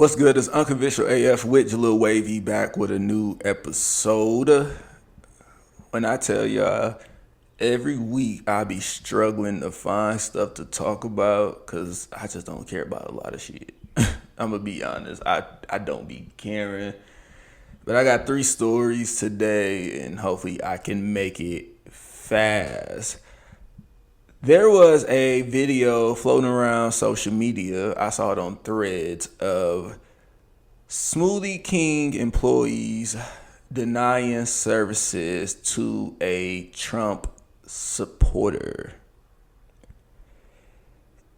What's good? It's Unconventional AF with Jaleel Wavy back with a new episode. When I tell y'all, every week I be struggling to find stuff to talk about because I just don't care about a lot of shit. I'm going to be honest. I don't be caring. But I got 3 stories today and hopefully I can make it fast. There was a video floating around social media. I saw it on Threads of Smoothie King employees denying services to a Trump supporter.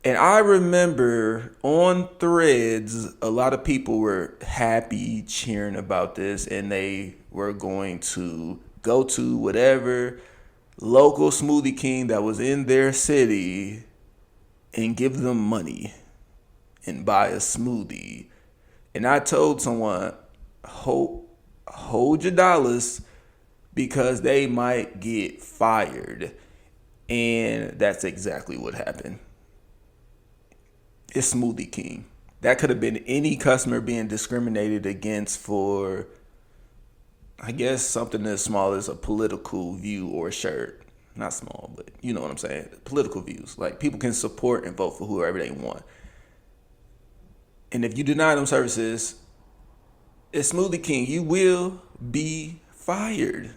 And I remember on Threads, a lot of people were happy, cheering about this, and they were going to go to whatever local Smoothie King that was in their city and give them money and buy a smoothie. And I told someone, hold your dollars because they might get fired. And that's exactly what happened. It's Smoothie King. That could have been any customer being discriminated against for, I guess, something as small as a political view or a shirt. Not small, but you know what I'm saying. Political views. Like, people can support and vote for whoever they want. And if you deny them services, it's Smoothie King. You will be fired.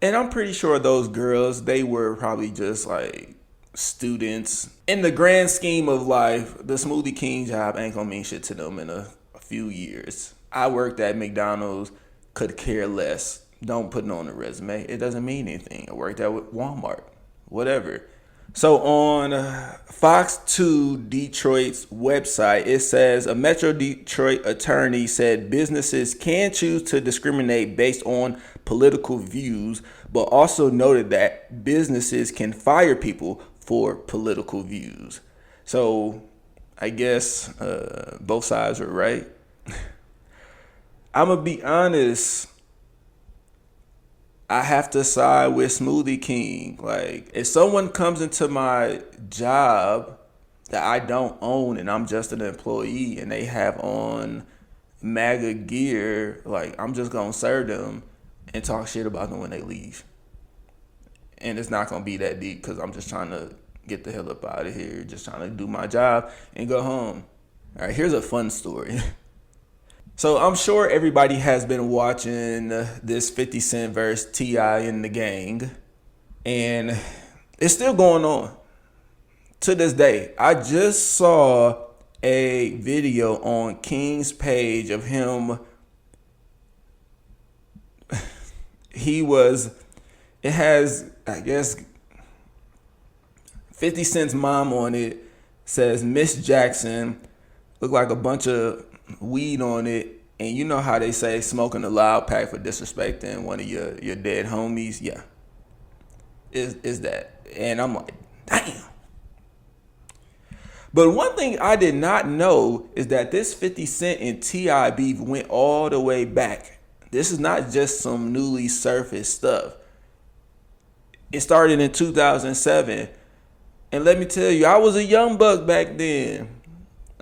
And I'm pretty sure those girls, they were probably just like students. In the grand scheme of life, the Smoothie King job ain't gonna mean shit to them in a few years. I worked at McDonald's, could care less. Don't put it on the resume. It doesn't mean anything. I worked at Walmart, whatever. So on Fox 2 Detroit's website, it says a Metro Detroit attorney said businesses can choose to discriminate based on political views, but also noted that businesses can fire people for political views. So I guess both sides were right. I'm going to be honest. I have to side with Smoothie King. Like, if someone comes into my job that I don't own and I'm just an employee and they have on MAGA gear, like, I'm just going to serve them and talk shit about them when they leave. And it's not going to be that deep because I'm just trying to get the hell up out of here, just trying to do my job and go home. All right, here's a fun story. So I'm sure everybody has been watching this 50 Cent verse T.I. in the Gang. And it's still going on to this day. I just saw a video on King's page of him. It has, I guess, 50 Cent's mom on it. Says Miss Jackson. Look like a bunch of weed on it, and you know how they say smoking a loud pack for disrespecting one of your dead homies. Yeah, is that? And I'm like, damn. But one thing I did not know is that this 50 Cent and T.I. beef went all the way back. This is not just some newly surfaced stuff. It started in 2007, and let me tell you, I was a young buck back then.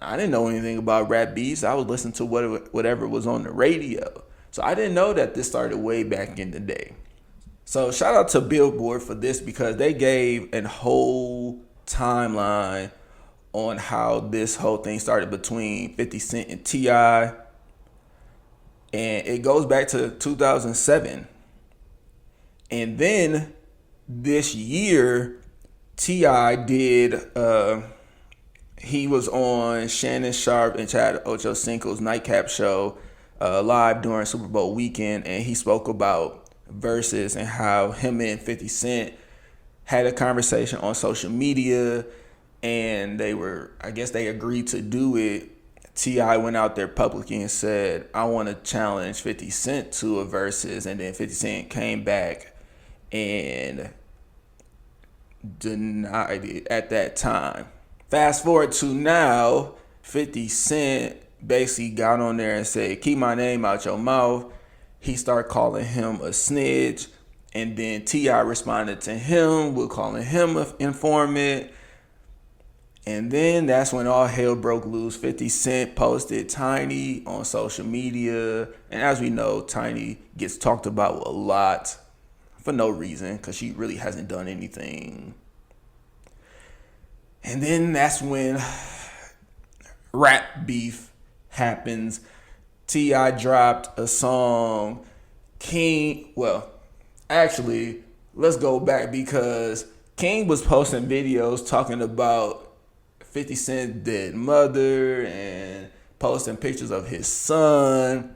I didn't know anything about rap beats. I was listening to whatever was on the radio. So I didn't know that this started way back in the day. So shout out to Billboard for this because they gave a whole timeline on how this whole thing started between 50 Cent and T.I. And it goes back to 2007. And then this year, T.I. did... he was on Shannon Sharp and Chad Ochocinco's Nightcap show live during Super Bowl weekend, and he spoke about verses and how him and 50 Cent had a conversation on social media, and they agreed to do it. T.I. went out there publicly and said, I want to challenge 50 Cent to a verses, and then 50 Cent came back and denied it at that time. Fast forward to now, 50 Cent basically got on there and said, keep my name out your mouth. He started calling him a snitch. And then T.I. responded to him with calling him an informant. And then that's when all hell broke loose. 50 Cent posted Tiny on social media. And as we know, Tiny gets talked about a lot for no reason because she really hasn't done anything. And then that's when rap beef happens. T.I. dropped a song. Actually, let's go back because King was posting videos talking about 50 Cent dead mother and posting pictures of his son.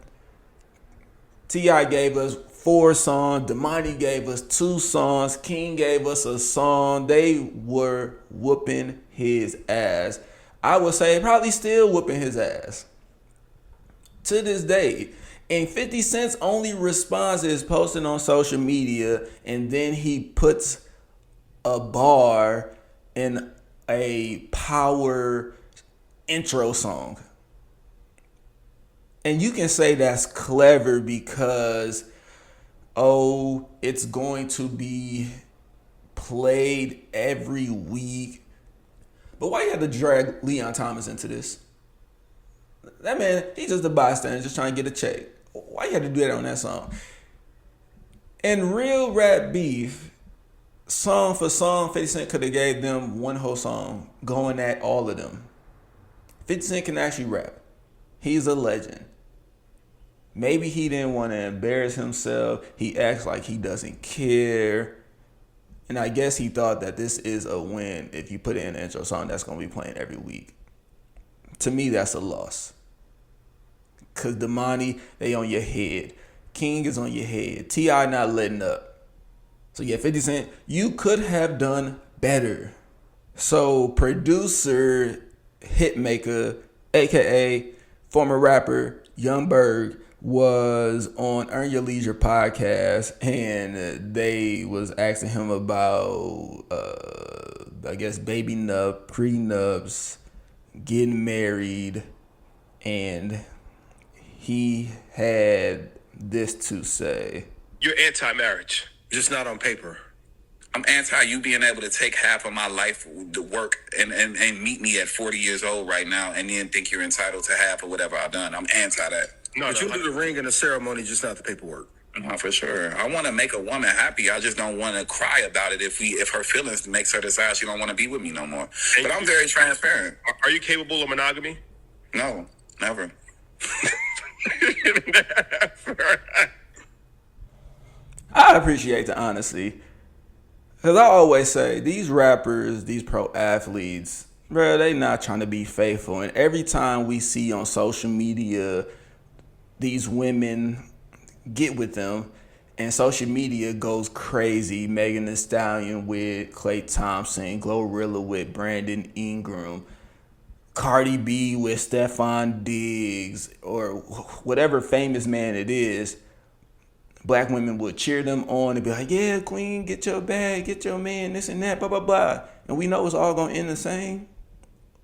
T.I. gave us 4 songs. Damani gave us 2 songs. King gave us a song. They were whooping his ass. I would say probably still whooping his ass to this day. And 50 Cent's only response is posting on social media, and then he puts a bar in a power intro song. And you can say that's clever because, it's going to be played every week. But why you have to drag Leon Thomas into this? That man, he's just a bystander, just trying to get a check. Why you have to do that on that song? And real rap beef, song for song, 50 Cent could have gave them one whole song going at all of them. 50 Cent can actually rap. He's a legend. Maybe he didn't want to embarrass himself. He acts like he doesn't care. And I guess he thought that this is a win if you put it in an intro song that's going to be playing every week. To me, that's a loss. Because Damani, they on your head. King is on your head. T.I. not letting up. So yeah, 50 Cent, you could have done better. So producer, hitmaker, a.k.a. former rapper, Young Berg, was on Earn Your Leisure podcast, and they was asking him about, I guess, baby nup, prenups, getting married, and he had this to say. You're anti-marriage, just not on paper. I'm anti you being able to take half of my life to work and meet me at 40 years old right now and then think you're entitled to half of whatever I've done. I'm anti that. But you do the ring and the ceremony, just not the paperwork. No, for sure. I want to make a woman happy. I just don't want to cry about it if her feelings makes her decide she don't want to be with me no more. But I'm very transparent. Are you capable of monogamy? No, never. I appreciate the honesty. Because I always say, these rappers, these pro athletes, bro, they not trying to be faithful. And every time we see on social media these women get with them, and social media goes crazy. Megan Thee Stallion with Klay Thompson, Glorilla with Brandon Ingram, Cardi B with Stephon Diggs, or whatever famous man it is. Black women would cheer them on and be like, yeah, queen, get your bag, get your man, this and that, blah, blah, blah. And we know it's all going to end the same.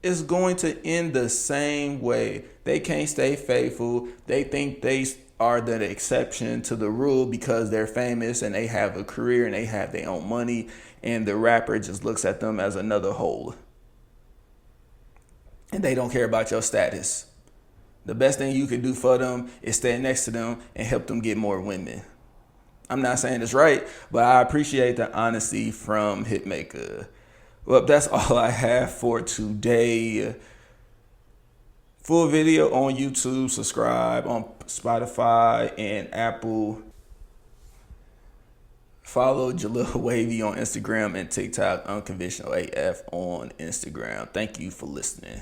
It's going to end the same way. They can't stay faithful. They think they are the exception to the rule because they're famous and they have a career and they have their own money. And the rapper just looks at them as another hole. And they don't care about your status. The best thing you can do for them is stand next to them and help them get more women. I'm not saying it's right, but I appreciate the honesty from Hitmaker. Well, that's all I have for today. Full video on YouTube. Subscribe on Spotify and Apple. Follow Jaleel Wavy on Instagram and TikTok. Unconventional AF on Instagram. Thank you for listening.